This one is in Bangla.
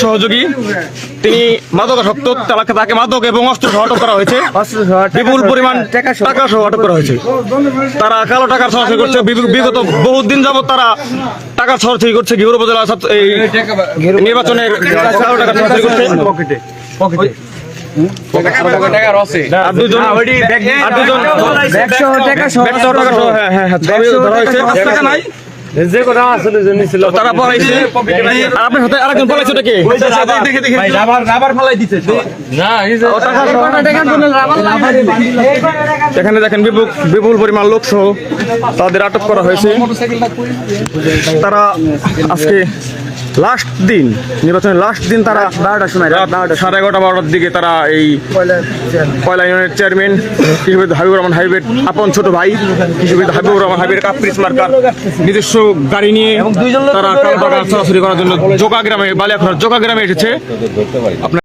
সহযোগী, তিনি মাদকাসক্ত, তাকে মাদক এবং অস্ত্র সহ আটক করা হয়েছে। বিপুল পরিমাণ টাকা সহ আটক করা হয়েছে। তারা কালো টাকার সরাসরি করছে। বিগত বহুত দিন যাবত তারা টাকা সরাসরি করছে। ঘিউর উপজেলা এই নির্বাচনের কালো টাকা সরাসরি করছে। আর দুজন টাকা নাই তারা পড়াইছে। আপনার সাথে আরেকজন পড়াইছে ওটাকে এখানে দেখেন বিপুল পরিমাণ লোক সহ তাদের আটক করা হয়েছে। তারা আজকে লাস্ট দিন, নির্বাচনের লাস্ট দিন, তারা 11:30-12টার দিকে তারা এই পয়লা ইউনিয়নের চেয়ারম্যান কৃষিবিদ হাবিবুর রহমান হাবিবের আপন ছোট ভাই কৃষিবিদ হাবিবুর রহমান হাবিবের কাপ্রিস মার্কার নিজস্ব গাড়ি নিয়ে তারা কালো টাকা সরাসরি করার জন্য জোকা গ্রামে, বালিয়াখোলার জোকা গ্রামে এসেছে।